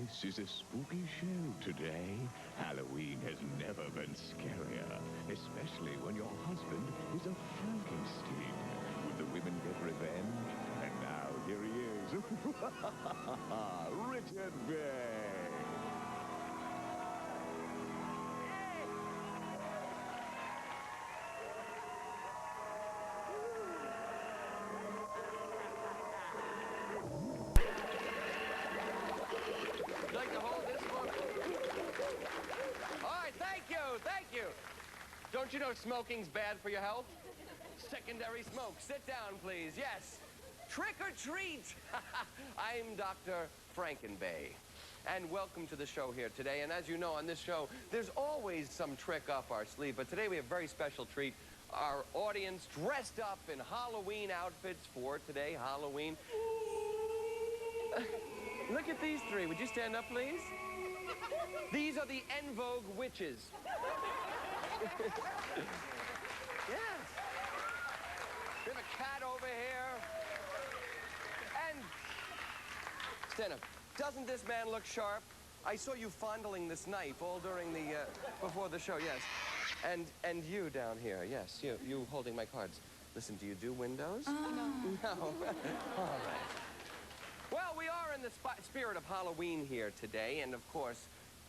This is a spooky show today. Halloween has never been scarier, especially when your husband is a Frankenstein. Would the women get revenge? And now here he is, Richard Bey. Like to hold this one? All right, thank you. Don't you know smoking's bad for your health? Secondary smoke. Sit down, please. Yes. Trick or treat. I'm Dr. FrankenBey. And welcome to the show here today. And as you know, on this show, there's always some trick up our sleeve. But today we have a very special treat. Our audience dressed up in Halloween outfits for today, Halloween. Look at these three. Would you stand up, please? These are the En Vogue witches. Yes. We have a cat over here. And stand up. Doesn't this man look sharp? I saw you fondling this knife all during the, before the show, yes. And you down here, yes, you holding my cards. Listen, do you do windows? No. No. All right. Well, we are in the spirit of Halloween here today, and of course,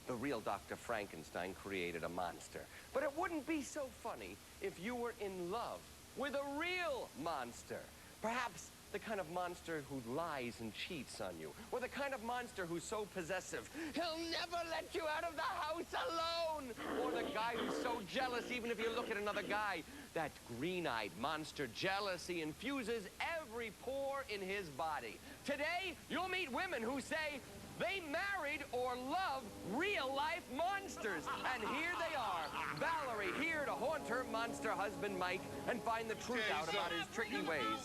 the real Dr. Frankenstein created a monster. But it wouldn't be so funny if you were in love with a real monster. Perhaps the kind of monster who lies and cheats on you, or the kind of monster who's so possessive, he'll never let you out of the house alone, or the guy who's so jealous even if you look at another guy. That green-eyed monster jealousy infuses every pore in his body. Today, you'll meet women who say they married or love real-life monsters. And here they are, Valerie here to haunt her monster husband, Mike, and find the truth out about his tricky ways. No,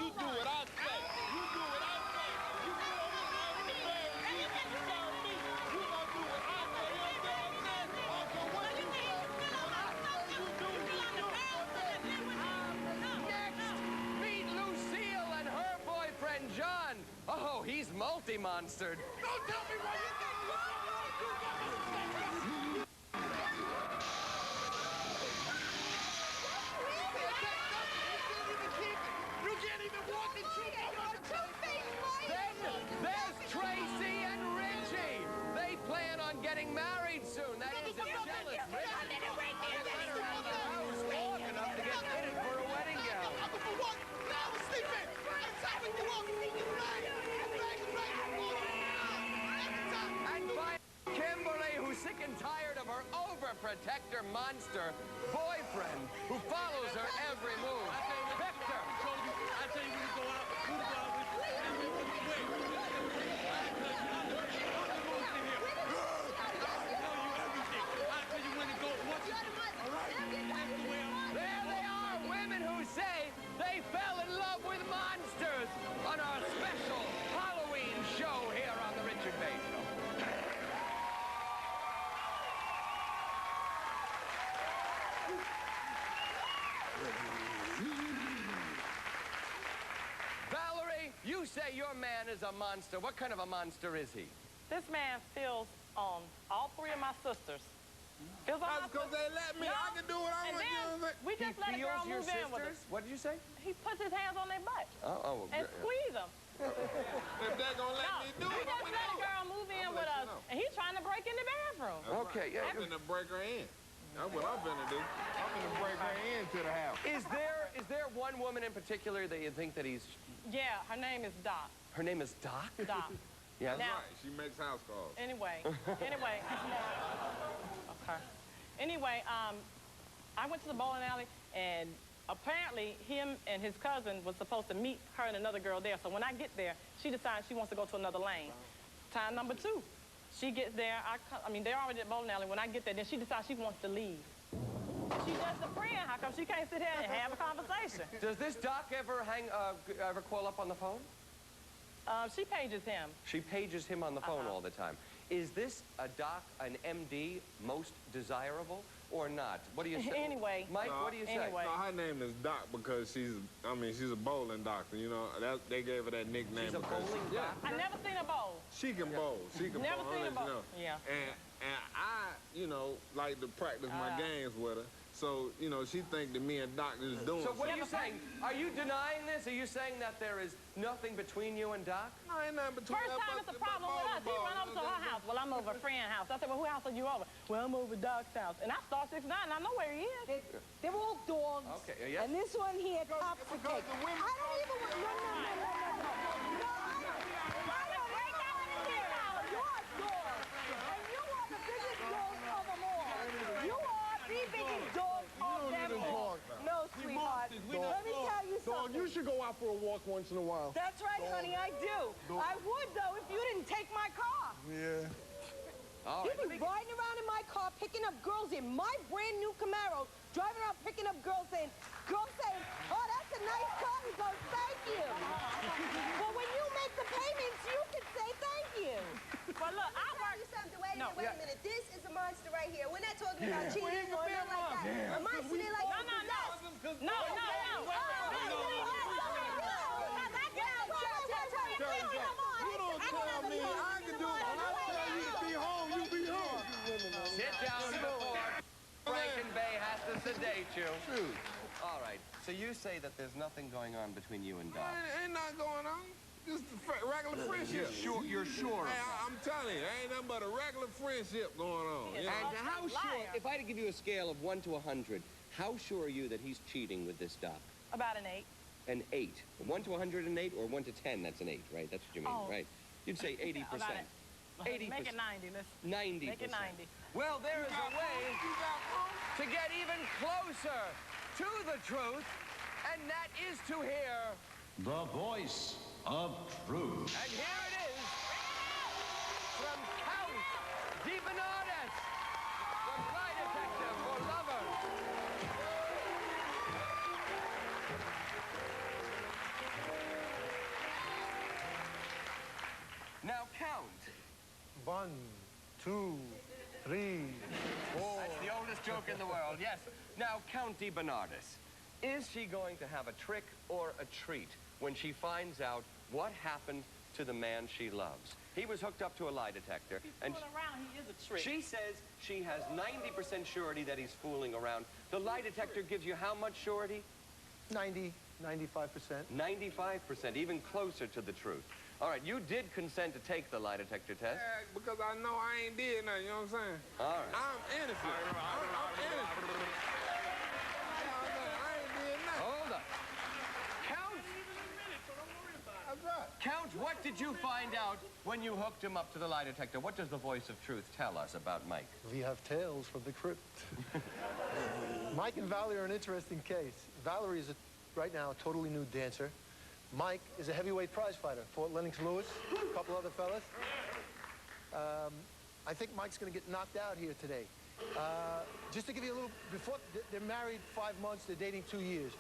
you do what I say. You do what I say. You do what I say. You tell me. You gonna do what I say. You know what I'm saying? So what you say? What I say you do, Next, meet Lucille and her boyfriend, John. Oh, he's multi-monstered. Don't tell me what you think. You can't even walk the Then there's Tracy and Richie. They plan on getting married soon. That is a jealous Richie. Long enough to get fitted for a wedding gown. And by Kimberly, who's sick and tired of her overprotector monster boyfriend who follows her every move. Victor. I tell you when to go out, who to go out with, and who to wait. I'm the most in here. I'll tell you everything. I'll tell you when to go, what to do. All right? That's the way I'm. There they are, women who say they fell in love with monsters on our special Halloween show here on the Richard Bey Show. Valerie, you say your man is a monster. What kind of a monster is he? This man feels on all three of my sisters. Feels on That's my because they let me. No. I can do what I And want to do. then we just let a girl move in with us. What did you say? He puts his hands on their butt and squeeze them. If they're going to let me do We it, just let a girl move in I'ma with let us, you know. and he's trying to break in the bathroom. Okay, yeah. I'm finna break her in. That's what I'm finna do. I'm finna break her into the house. Is there one woman in particular that you think that he's... Yeah, her name is Doc. Her name is Doc? Doc. Yeah. Now- Right, she makes house calls. Anyway. Okay. Anyway, I went to the bowling alley, and apparently him and his cousin was supposed to meet her and another girl there. So when I get there, she decides she wants to go to another lane. Time number 2. She gets there. I mean, they're already at the bowling alley. When I get there, then she decides she wants to leave. She's just a friend. How come she can't sit here and have a conversation? Does this Doc ever ever call up on the phone? She pages him. She pages him on the phone all the time. Is this a Doc, an MD, most desirable? or not? What do you say? Anyway. Mike, what do you say? Anyway. No, her name is Doc because she's a bowling doctor, you know. They gave her that nickname. She's a because bowling doctor? I never seen a bowl. She can bowl. She can Never bowl. seen I'll a let you bowl. know. Yeah. And I, you know, like to practice my games with her. So, you know, she think that me and Doc is doing So what are something. you saying? Are you denying this? Are you saying that there is nothing between you and Doc? No, ain't nothing between First time it's a problem with us. He run over to her house. Well, I'm over a friend's house. I said, well, whose house are you over? Well, I'm over Doc's house. And I star 6'9", and I know where he is. They're all dogs. Okay, yes. And this one here tops the cake. I don't even want... No. I don't break out in here now. You're a dog. And you are the biggest dog of them all. You are the biggest dog of them all. No, sweetheart. Let me tell you Dog, something. you should go out for a walk once in a while. That's right, honey, I do. I would, though, if you didn't take my car. Yeah. All You'd right. be riding around in my car, picking up girls in my brand new Camaro, driving around picking up girls saying, oh, that's a nice car. He goes, thank you. Well, when you make the payments, you can say thank you. Well, look, I Tell work... you something. Wait No, a minute. This is a monster right here. We're not talking about cheating or nothing like that. A monster they like No. You don't tell me I can do it. When I tell you to be home, you be home. Sit down before FrankenBey has to sedate you. Shoot. All right. So you say that there's nothing going on between you and Doc. Ain't nothing going on. Just a regular friendship. You're sure Hey, I'm telling you, ain't nothing but a regular friendship going on. He is Yeah. And how sure, Liar. if I had to give you a scale of 1 to 100, how sure are you that he's cheating with this Doc? About an 8. An 8. 1 to 108 or 1 to 10, that's an 8, right? That's what you mean, Oh. right? You'd say 80%. About it. 80%. Make it 90. Let's 90%. make it 90. Well, there is a way to get even closer to the truth, and that is to hear. The voice of truth. And here it is from Count DeBernardis, from Lie Detective for Lovers. Now count. 1, 2, 3, 4. That's the oldest joke in the world, yes. Now, Count DeBernardis, is she going to have a trick or a treat when she finds out what happened to the man she loves? He was hooked up to a lie detector, and Fooling around, he is a trick. she says she has 90% surety that he's fooling around. The lie detector gives you how much surety? 90, 95%. 95%, even closer to the truth. All right, you did consent to take the lie detector test. Yeah, because I know I ain't did nothing, you know what I'm saying? All right. I'm innocent. I'm innocent. I ain't did nothing. Hold up. Count. That's right. Count, what did you find out when you hooked him up to the lie detector? What does the voice of truth tell us about Mike? We have tales from the crypt. Mike and Valerie are an interesting case. Valerie is, right now, a totally new dancer. Mike is a heavyweight prize fighter. Fought Lennox Lewis, a couple other fellas. I think Mike's going to get knocked out here today. Just to give you a little, they're married 5 months, they're dating 2 years.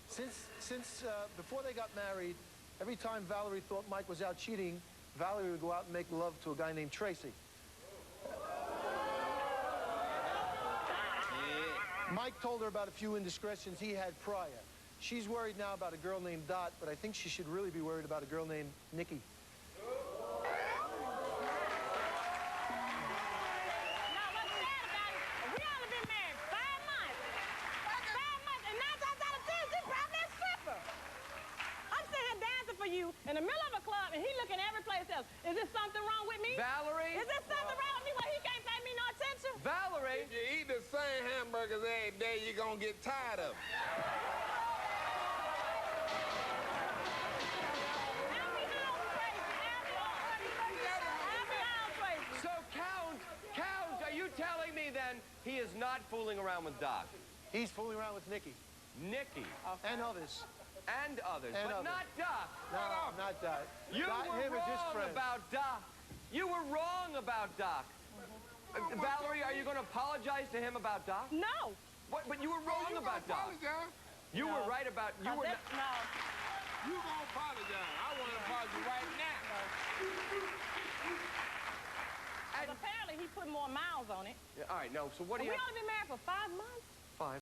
Since before they got married, every time Valerie thought Mike was out cheating, Valerie would go out and make love to a guy named Tracy. Mike told her about a few indiscretions he had prior. She's worried now about a girl named Dot, but I think she should really be worried about a girl named Nikki. Now, what's sad about it, we only been married 5 months. 5 months, and 9 times out of 10, she's probably a stripper. I'm sitting here dancing for you in the middle of a club, and he looking every place else. Is there something wrong with me? Valerie? Is there something wrong with me where he can't pay me no attention? Valerie? If you eat the same hamburgers every day, you're going to get tired of them. So, Count, are you telling me then he is not fooling around with Doc? He's fooling around with Nikki Nikki and others. and others, And but others. not Doc. No, not Dot. You Dot and were him are just wrong friends. about Doc. You were wrong about Doc. Valerie, are you going to apologize to him about Doc? No. What? But you were wrong You about Doc. apologize. You were right about. You were. That's, no. You going to apologize. I want to apologize right now. And apparently he put more miles on it. all right, no. So what do We you? only been married for 5 months.